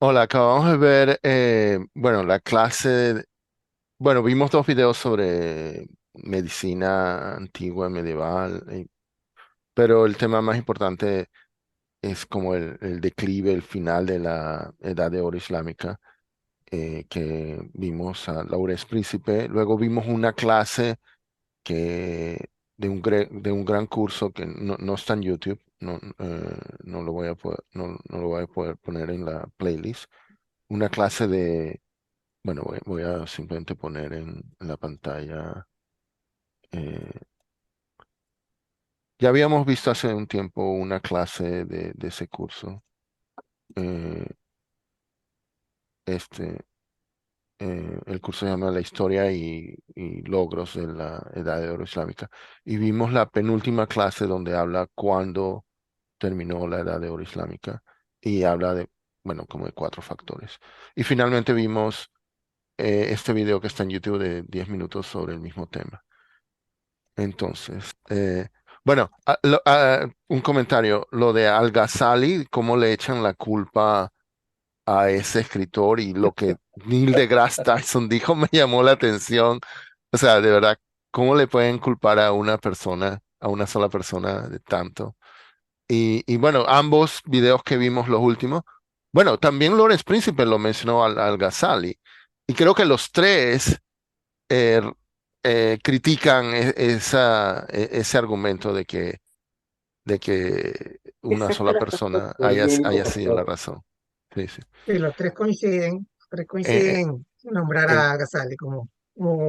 Hola, acabamos de ver, bueno, la clase, bueno, vimos dos videos sobre medicina antigua, medieval, pero el tema más importante es como el declive, el final de la Edad de Oro Islámica, que vimos a Laurence Príncipe. Luego vimos una clase que, de un gran curso que no está en YouTube, no lo voy a poder, no lo voy a poder poner en la playlist. Una clase de Bueno, voy a simplemente poner en la pantalla. eh, ya habíamos visto hace un tiempo una clase de ese curso. eh, este, el curso se llama La historia y logros de la Edad de Oro Islámica. Y vimos la penúltima clase donde habla cuándo terminó la Edad de Oro Islámica y habla de, bueno, como de cuatro factores. Y finalmente vimos este video que está en YouTube de 10 minutos sobre el mismo tema. Entonces, bueno, un comentario, lo de Al-Ghazali, cómo le echan la culpa a ese escritor y lo que Neil deGrasse Tyson dijo me llamó la atención. O sea, de verdad, ¿cómo le pueden culpar a una persona, a una sola persona de tanto? Y bueno, ambos videos que vimos los últimos, bueno, también Lawrence Príncipe lo mencionó al Ghazali. Y creo que los tres eh, critican ese argumento de que una sola persona Fue el único haya sido la factor. razón. Sí, sí. Sí, los tres Eh, coinciden en nombrar en- a Ghazali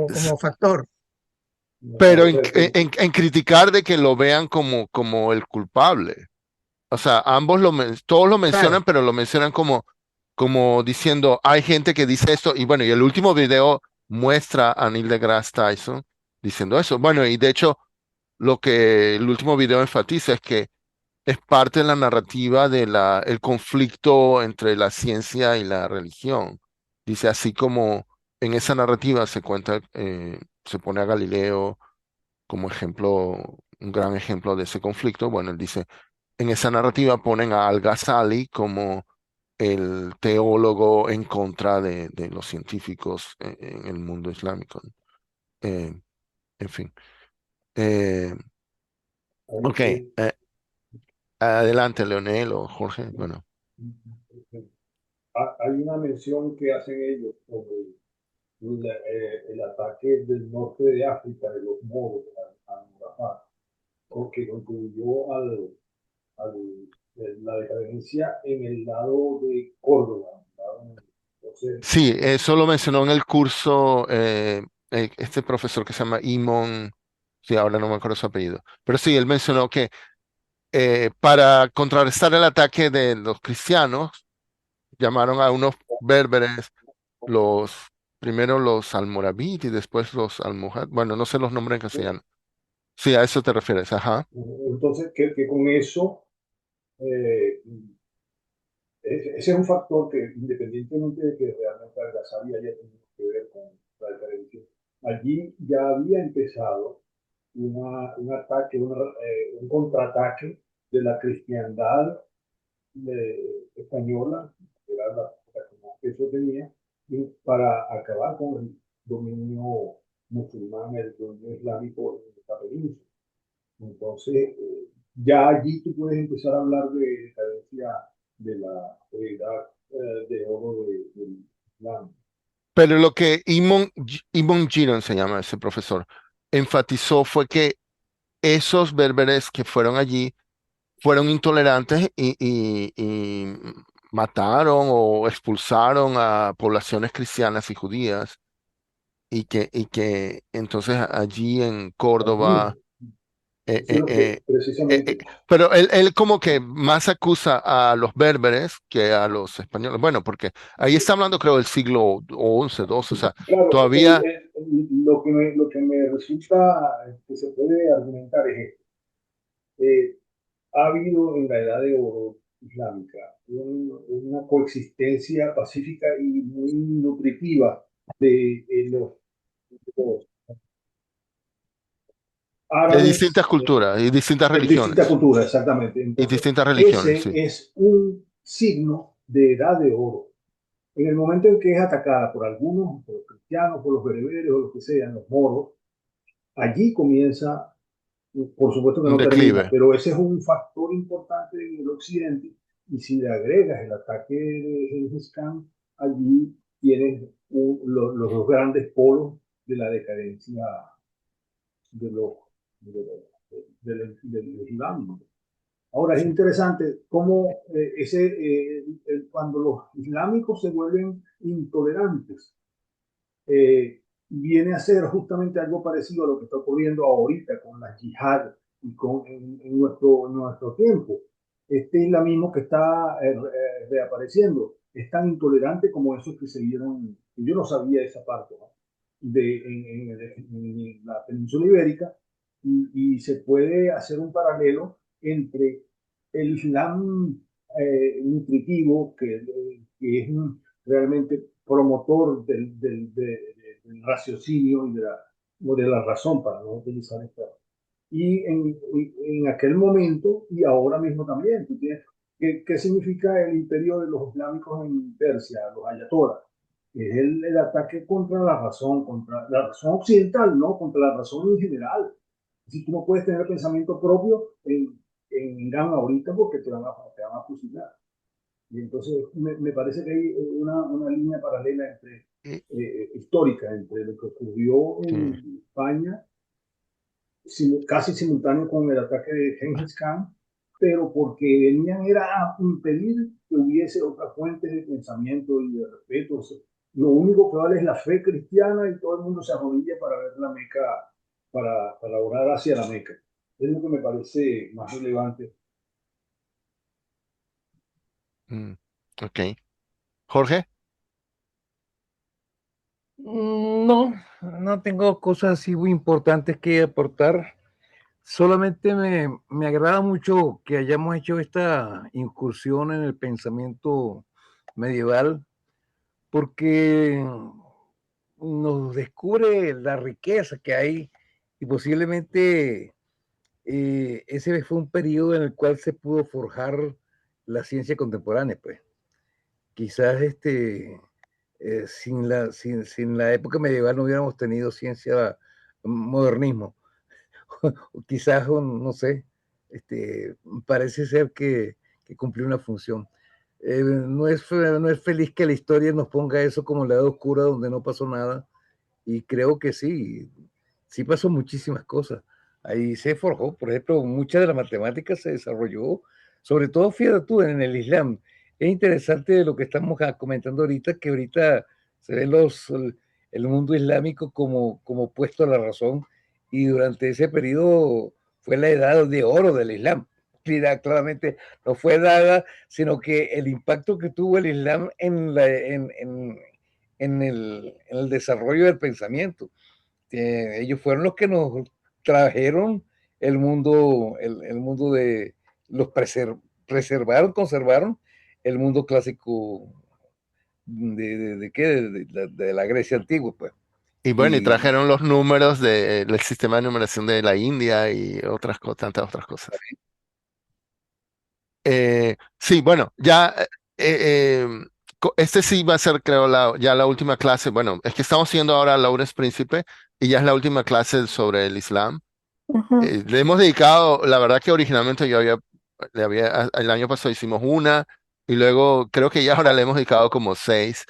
s- como factor. pero O sea, que en criticar de que lo vean como el culpable. O sea, todos lo mencionan, claro, pero lo mencionan como diciendo, hay gente que dice esto, y bueno, y el último video muestra a Neil deGrasse Tyson diciendo eso. Bueno, y de hecho, lo que el último video enfatiza es que es parte de la narrativa el conflicto entre la ciencia y la religión. Dice, así como en esa narrativa se cuenta, se pone a Galileo como ejemplo, un gran ejemplo de ese conflicto. Bueno, él dice, en esa narrativa ponen a Al-Ghazali como el teólogo en contra de los científicos en el mundo islámico. Eh, en fin. Eh, hay, ok, hay- adelante, Leonel o Jorge. Bueno. hay una mención que hacen ellos sobre el ataque del norte de África de los moros a Rafah, que contribuyó la decadencia en el lado de Córdoba. Entonces, Sí, eso lo mencionó en el curso este profesor que se llama Imon, sí, ahora no me acuerdo su apellido, pero sí, él mencionó que para contrarrestar el ataque de los cristianos, llamaron a unos berberes, los primero los almorávides y después los almohad, bueno, no sé los nombres en castellano. Sí, a eso te refieres, ajá. entonces que con eso eh, ese es un factor que, independientemente de que realmente Al-Ghazali haya tenido que ver con la diferencia, allí ya había empezado un ataque, un contraataque de la cristiandad española, que era la que más peso tenía, y para acabar con el dominio musulmán, el dominio islámico en esta península. Entonces, ya allí tú puedes empezar a hablar de decadencia de la edad de oro del Islam. Pero lo que Imon Giron se llama ese profesor, enfatizó fue que esos berberes que fueron allí fueron intolerantes y mataron o expulsaron a poblaciones cristianas y judías y que entonces allí en Córdoba, Allí, eh, eso es eh, lo que eh, precisamente, pero él como que más acusa a los berberes que a los españoles. Bueno, porque ahí está hablando creo del siglo XI, XII, o sea, claro, todavía lo que me resulta que se puede argumentar es esto. Ha habido en la edad de oro islámica una coexistencia pacífica y muy nutritiva de los de árabes distintas culturas y distintas de distintas religiones culturas, exactamente. y Entonces, distintas religiones, ese sí. es un signo de edad de oro. En el momento en que es atacada por algunos, por los cristianos, por los bereberes o los que sean, los moros, allí comienza, por supuesto que Un no termina, declive. pero ese es un factor importante en el occidente, y si le agregas el ataque de Gengis Khan, allí tienes los dos grandes polos de la decadencia de los, de, del Islam. Ahora es Sí. interesante cómo cuando los islámicos se vuelven intolerantes, viene a ser justamente algo parecido a lo que está ocurriendo ahorita con la yihad y en nuestro tiempo. Este islamismo que está reapareciendo es tan intolerante como esos que se vieron, yo no sabía esa parte, ¿no? En la península ibérica, y se puede hacer un paralelo entre el Islam nutritivo, que es realmente promotor del raciocinio o de la razón, para no utilizar esta. Y en aquel momento y ahora mismo también, tú tienes, ¿qué significa el imperio de los islámicos en Persia, los ayatolás? Es el ataque contra la razón occidental, ¿no? Contra la razón en general. Si tú no puedes tener pensamiento propio en Irán ahorita porque te van a fusilar. Y entonces me parece que hay una línea paralela Y- histórica entre lo que ocurrió sí. en España, casi simultáneo con el ataque de Genghis Khan, pero porque venían era a impedir que hubiese otras fuentes de pensamiento y de respeto. O sea, lo único que vale es la fe cristiana y todo el mundo se arrodilla para ver la Meca, para orar hacia la Meca. Es lo que me parece más relevante. Mm, ok. Jorge. No, no tengo cosas así muy importantes que aportar. Solamente me agrada mucho que hayamos hecho esta incursión en el pensamiento medieval, porque nos descubre la riqueza que hay y posiblemente ese fue un periodo en el cual se pudo forjar la ciencia contemporánea, pues. Quizás sin la época medieval no hubiéramos tenido ciencia modernismo. O quizás, no sé, parece ser que cumplió una función. No es feliz que la historia nos ponga eso como el lado oscuro donde no pasó nada, y creo que sí, sí pasó muchísimas cosas. Ahí se forjó, por ejemplo, mucha de la matemática se desarrolló, sobre todo, fíjate tú, en el Islam. Es interesante lo que estamos comentando ahorita, que ahorita se ve el mundo islámico como puesto a la razón, y durante ese periodo fue la edad de oro del Islam. Claramente no fue dada, sino que el impacto que tuvo el Islam en el desarrollo del pensamiento. Ellos fueron los que nos trajeron el mundo de los preservaron, conservaron el mundo clásico de la Grecia antigua, pues. Y bueno, y Y trajeron los números del sistema de numeración de la India y otras cosas, tantas otras cosas. Sí, bueno, ya este sí va a ser, creo, ya la última clase. Bueno, es que estamos haciendo ahora Lawrence Príncipe y ya es la última clase sobre el Islam. uh-huh. Le hemos dedicado, la verdad que originalmente el año pasado hicimos una y luego creo que ya ahora le hemos dedicado como seis.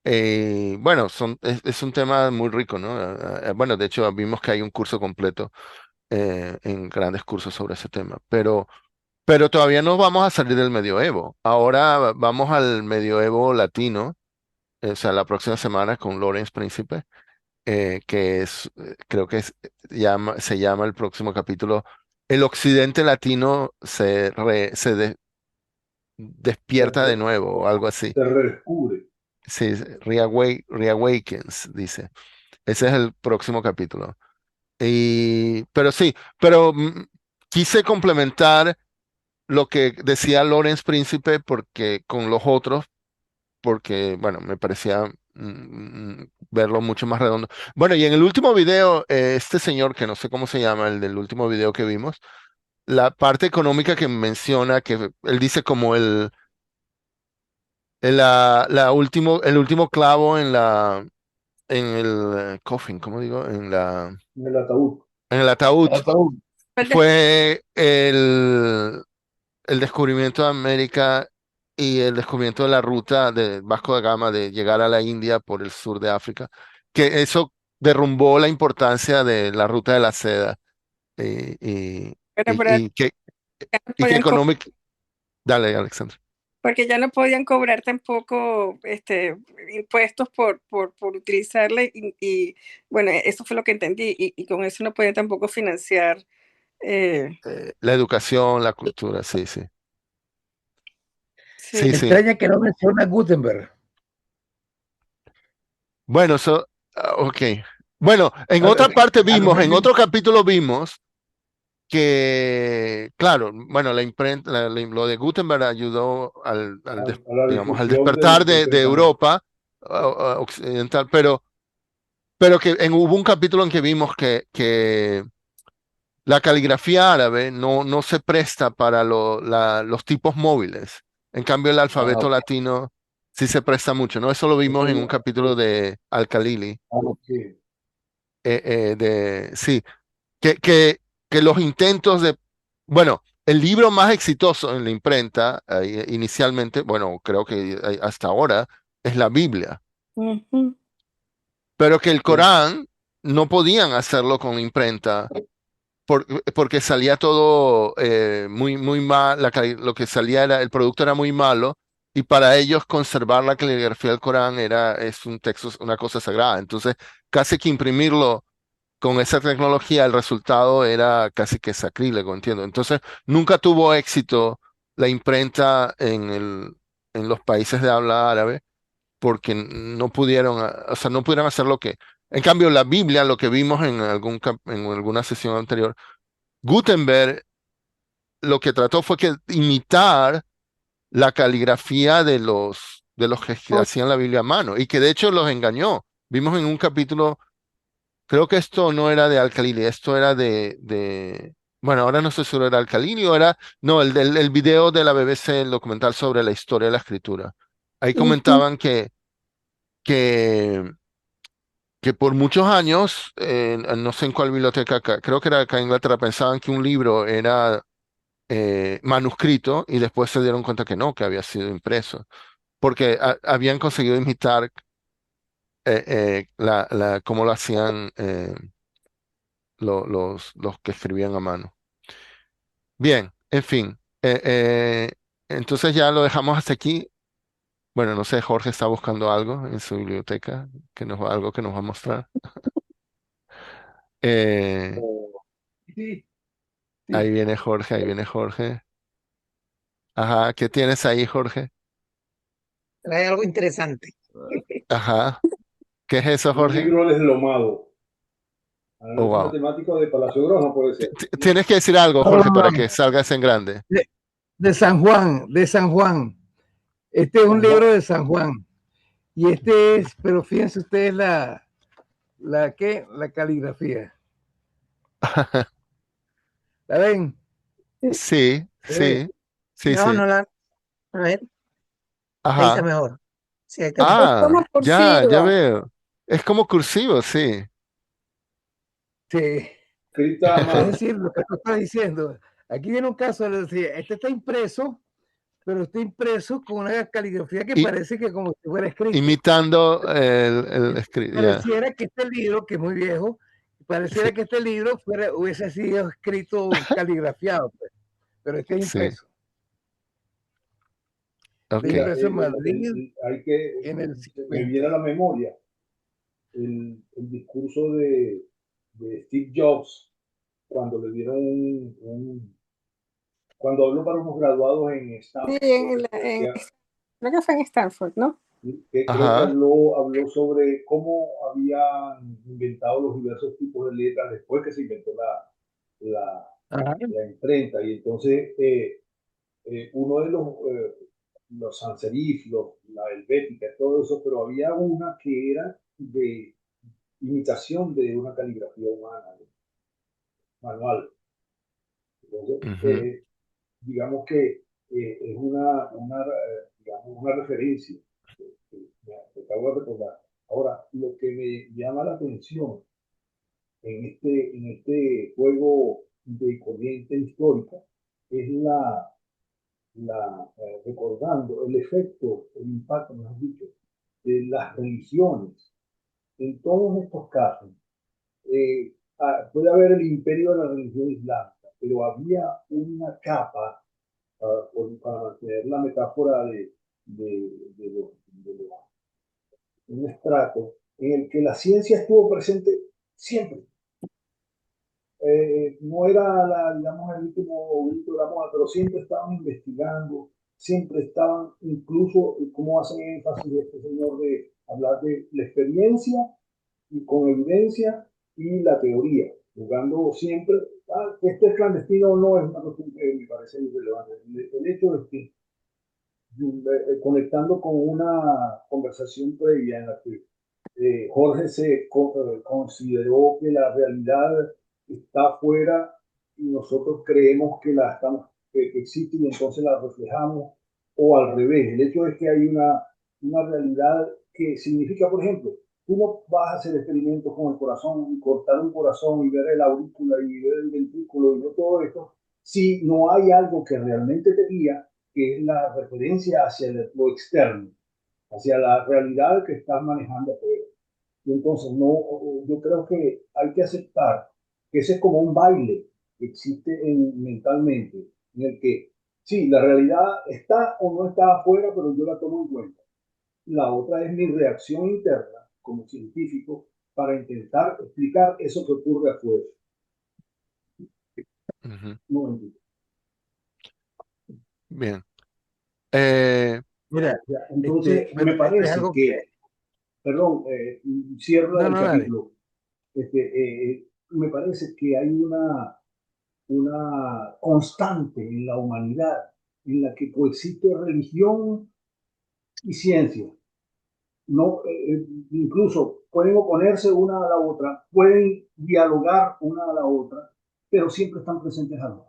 Bueno, es un tema muy rico, ¿no? Bueno, de hecho vimos que hay un curso completo en grandes cursos sobre ese tema, pero todavía no vamos a salir del medioevo. Ahora vamos al medioevo latino, o sea, la próxima semana con Lawrence Príncipe, que creo que se llama el próximo capítulo, El occidente latino se Se, despierta de nuevo, o algo así. se redescubre. Sí, reawakens, dice. Ese es el próximo capítulo. Pero sí, pero quise complementar lo que decía Lawrence Príncipe porque con los otros, porque, bueno, me parecía verlo mucho más redondo. Bueno, y en el último video, este señor, que no sé cómo se llama, el del último video que vimos, la parte económica que menciona, que él dice como el último clavo en el coffin, ¿cómo digo? en el ataúd. En el ataúd Ataúd. fue el descubrimiento de América y el descubrimiento de la ruta de Vasco da Gama de llegar a la India por el sur de África, que eso derrumbó la importancia de la ruta de la seda y, y, Pero y, y que, ya no y que podían económic... Dale, Alexandra. porque ya no podían cobrar tampoco impuestos por utilizarla bueno, eso fue lo que entendí y con eso no podían tampoco financiar. eh, La educación, la cultura, sí, sí. sí. Sí, Me sí. extraña que no menciona Gutenberg. Bueno, ok. Bueno, en A, otra parte a lo en mejor otro capítulo vimos que, claro, bueno, la imprenta, lo de Gutenberg ayudó A la digamos, al difusión despertar del de pensamiento. Europa occidental, pero que hubo un capítulo en que vimos que la caligrafía árabe no se presta para los tipos móviles. En cambio, el ah, alfabeto latino sí se presta mucho, ¿no? Eso lo vimos en un Eso, capítulo de Al-Khalili. sí, Sí, que, que, que los intentos de, bueno, el libro más exitoso en la imprenta, inicialmente, bueno, creo que hasta ahora, es la Biblia, Ujú. pero que el sí, Corán no podían hacerlo con imprenta porque salía todo muy mal, lo que salía era, el producto era muy malo. Y para ellos conservar la caligrafía del Corán es un texto, una cosa sagrada. Entonces, casi que imprimirlo con esa tecnología el resultado era casi que sacrílego, entiendo. Entonces, nunca tuvo éxito la imprenta en los países de habla árabe porque no pudieron, o sea, no pudieron hacer lo que... En cambio, la Biblia, lo que vimos en en alguna sesión anterior, Gutenberg lo que trató fue que imitar la caligrafía de los que hacían la Biblia a mano y que de hecho los engañó. Vimos en un capítulo. Creo que esto no era de Alcalili, esto era bueno, ahora no sé si era Alcalili o era, no, el video de la BBC, el documental sobre la historia de la escritura. Ahí Ujú. comentaban que, que por muchos años, no sé en cuál biblioteca, creo que era acá en Inglaterra, pensaban que un libro era manuscrito y después se dieron cuenta que no, que había sido impreso, porque habían conseguido imitar cómo lo hacían los que escribían a mano. Bien, en fin. Entonces ya lo dejamos hasta aquí. Bueno, no sé, Jorge está buscando algo en su biblioteca, algo que nos va a mostrar. Eh, sí, ahí sí. viene Jorge, ahí viene Jorge. Ajá, ¿qué tienes ahí, Jorge? Trae algo interesante. Ajá, ¿qué es eso, un Jorge? libro deslomado. Oh, Análisis wow. matemático de Palacio Groja, puede ser. Tienes que decir algo, No, no, Jorge, para que no. salgas en grande. De San Juan, de San Juan. Este es un San Juan. libro de San Juan. Y este es, pero fíjense ustedes la caligrafía. ¿La ven? Sí, Se ve. sí, sí, No, sí. no la. A ver, ahí está Ajá. mejor. Sí, ahí está Es mejor. como Ah, ya cursiva. veo. Es como cursivo, sí. Sí. Escrita a Es mano. decir, lo que tú estás diciendo. Aquí viene un caso, es decir, este está impreso, pero está impreso con una caligrafía que Y parece que como si fuera escrito. imitando el ya, Pareciera que este libro, que es muy viejo, sí, pareciera que este libro hubiese sido escrito caligrafiado, pues, pero este es sí, impreso. Está ok. Mira, impreso en Madrid hay que, en el me viene a 50. la memoria el discurso de Steve Jobs cuando le dieron cuando habló para unos graduados en Sí, Stanford, creo que fue en Stanford, ¿no? que creo que Ajá, habló sobre cómo habían inventado los diversos tipos de letras después que se inventó la, Ajá. la imprenta. Y entonces uno de los sans serif, la helvética, todo eso, pero había una que era de imitación de una caligrafía humana, manual. Entonces, ujú, digamos que es una digamos, una referencia que acabo de recordar. Ahora, lo que me llama la atención en este juego de corriente histórica es recordando el efecto, el impacto, mejor dicho, de las religiones. En todos estos casos, puede haber el imperio de la religión islámica, pero había una capa, para mantener la metáfora de un estrato, en el que la ciencia estuvo presente siempre. No era, digamos, el último grito de la moda, pero siempre estaban investigando, siempre estaban, incluso, como hacen énfasis este señor de hablar de la experiencia y con evidencia y la teoría, jugando siempre, que esto es clandestino o no, es una cuestión que me parece irrelevante. El hecho es que, conectando con una conversación previa en la que Jorge consideró que la realidad está afuera y nosotros creemos que que existe y entonces la reflejamos, o al revés. El hecho es que hay una realidad que significa, por ejemplo, tú no vas a hacer experimentos con el corazón y cortar un corazón y ver el aurícula y ver el ventrículo y ver todo esto si no hay algo que realmente te guía, que es la referencia hacia lo externo, hacia la realidad que estás manejando afuera. Y entonces yo creo que hay que aceptar que ese es como un baile que existe mentalmente, en el que sí, la realidad está o no está afuera, pero yo la tomo en cuenta. La otra es mi reacción interna como científico para intentar explicar eso que ocurre afuera. Uh-huh. Bien. Mira, Entonces, me bueno, es parece algo que, perdón, cierro no, el no, dale. capítulo. Me parece que hay una constante en la humanidad en la que coexiste religión y ciencia. No, incluso pueden oponerse una a la otra, pueden dialogar una a la otra, pero siempre están presentes a los.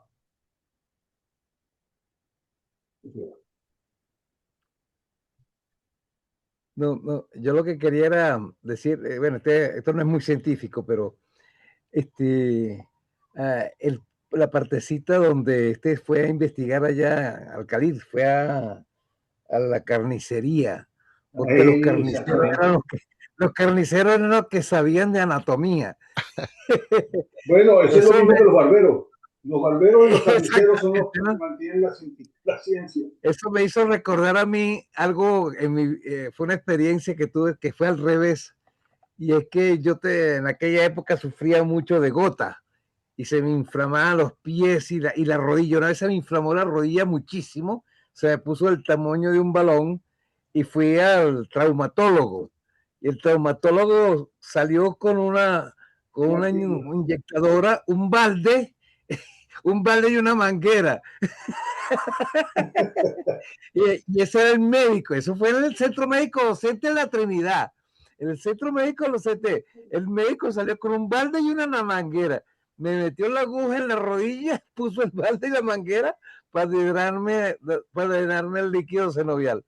No, no, yo lo que quería era decir, bueno, esto no es muy científico, pero la partecita donde fue a investigar allá al Cali, fue a la carnicería, porque los carniceros eran los carniceros eran los que sabían de anatomía. Bueno, eso es lo mismo que los barberos. Los barberos y los carniceros son los que mantienen la ciencia. Eso me hizo recordar a mí algo, fue una experiencia que tuve que fue al revés, y es que yo en aquella época sufría mucho de gota y se me inflamaban los pies y la rodilla. Una vez se me inflamó la rodilla muchísimo, se me puso el tamaño de un balón y fui al traumatólogo. Y el traumatólogo salió con una inyectadora, un balde y una manguera. y ese era el médico, eso fue en el Centro Médico Docente de la Trinidad. En el Centro Médico Docente, el médico salió con un balde y una manguera. Me metió la aguja en la rodilla, puso el balde y la manguera para drenarme el líquido sinovial.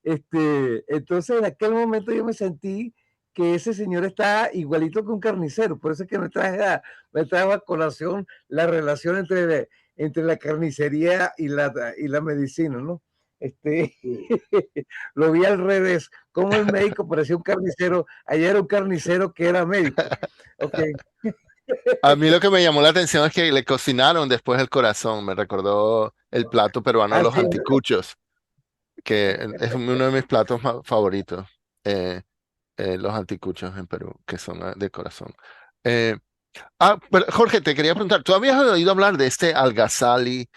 Entonces, en aquel momento yo me sentí que ese señor estaba igualito que un carnicero. Por eso es que me trajo a colación la relación entre la carnicería y la medicina, ¿no? Lo vi al revés, como el médico parecía un carnicero, allá era un carnicero que era médico. Okay. A mí lo que me llamó la atención es que le cocinaron después el corazón, me recordó el plato peruano, los anticuchos, que es uno de mis platos favoritos, los anticuchos en Perú, que son de corazón. Pero Jorge, te quería preguntar, ¿tú habías oído hablar de este Al-Ghazali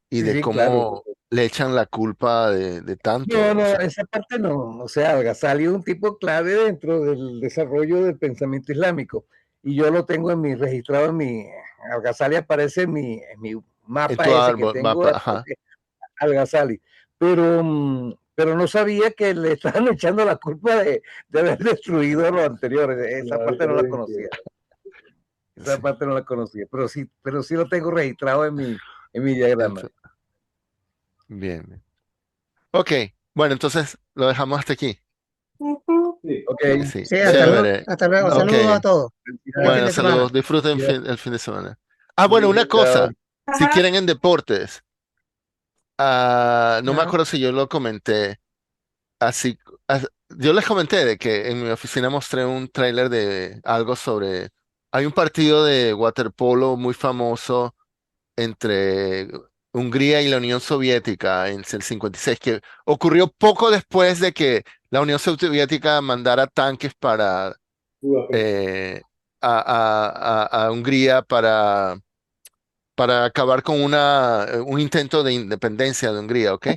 y de Sí, cómo claro. le echan la culpa de tanto? No, O sea, esa parte no. O sea, Al-Ghazali es un tipo clave dentro del desarrollo del pensamiento islámico. Y yo lo tengo registrado en mi. Al-Ghazali aparece en mi en mapa tu ese que árbol, tengo, ajá. Al-Ghazali. Pero no sabía que le estaban echando la culpa de haber destruido los anteriores. Esa parte no la conocía. Esa Sí, parte no la conocía. Pero sí lo tengo registrado en mi diagrama. bien, bien. Ok, Bueno, entonces lo dejamos hasta aquí. Ujú. Sí, Ok, Sí, Sí, hasta luego. chévere. Hasta luego. no, Ok, Saludos a todos. Buen fin bueno, de semana. saludos. Disfruten ya, el fin de semana. Ah, bueno, una chao. cosa. Si Ajá. quieren en deportes, no me Ajá. acuerdo si yo lo comenté. Así, yo les comenté de que en mi oficina mostré un tráiler de algo sobre. Hay un partido de waterpolo muy famoso entre Hungría y la Unión Soviética en el 56, que ocurrió poco después de que la Unión Soviética mandara tanques Budapest. eh, a Hungría para acabar con un intento de independencia de Hungría, ¿ok?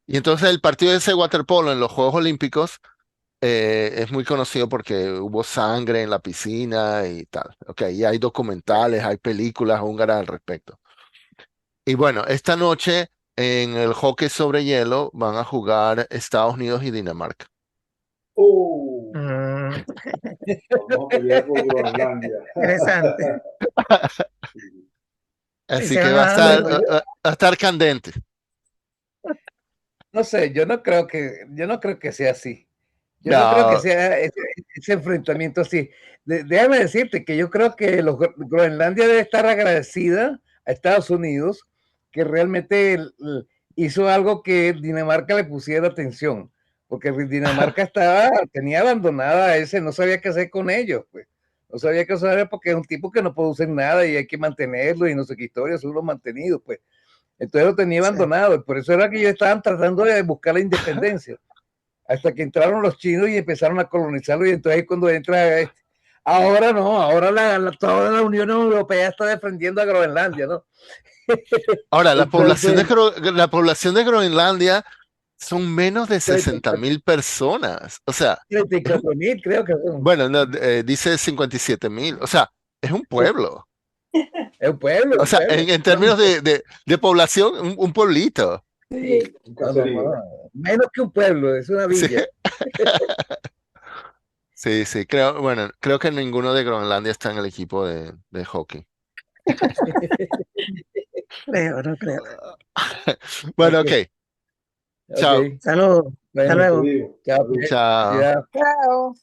Y entonces el partido de ese waterpolo en los Juegos Olímpicos es muy conocido porque hubo sangre en la piscina y tal, ¿ok? Y hay documentales, hay películas húngaras al respecto. Y bueno, esta noche en el hockey sobre hielo van a jugar Estados Unidos y Dinamarca. Oh, Mm, vamos a pelear por Groenlandia. interesante. Sí. Y Así se que van va a a dar Bueno, estar, duro. va a estar candente. no sé, yo no creo que sea así. Yo no creo que No, sea ese enfrentamiento así. Déjame decirte que yo creo que Groenlandia debe estar agradecida a Estados Unidos que realmente hizo algo que Dinamarca le pusiera atención, porque Dinamarca tenía abandonada a ese, no sabía qué hacer con ellos, pues. No sabía qué hacer porque es un tipo que no produce nada y hay que mantenerlo y no sé qué historias, son los mantenidos, pues. Entonces lo tenía Sí. abandonado y por eso era que ellos estaban tratando de buscar la independencia hasta que entraron los chinos y empezaron a colonizarlo y entonces ahí cuando entra ahora no, ahora toda la Unión Europea está defendiendo a Groenlandia, ¿no? ahora Entonces, la población de Groenlandia son menos de 34 60.000 personas. O sea, mil creo que son. bueno, no, dice 57.000. O sea, es un pueblo. Es un pueblo, es O un sea, pueblo. en términos de población, un pueblito. Sí. Un No, no, caserío. no, menos que un pueblo, es una Sí, villa. sí, sí. Bueno, creo que ninguno de Groenlandia está en el equipo de hockey. Creo, no creo. Bueno, Ok, ok. ok. Chao. Saludos. Hasta Bueno, Nos luego. despedimos. chao, Salud. pues. Chao. Ya. Chao.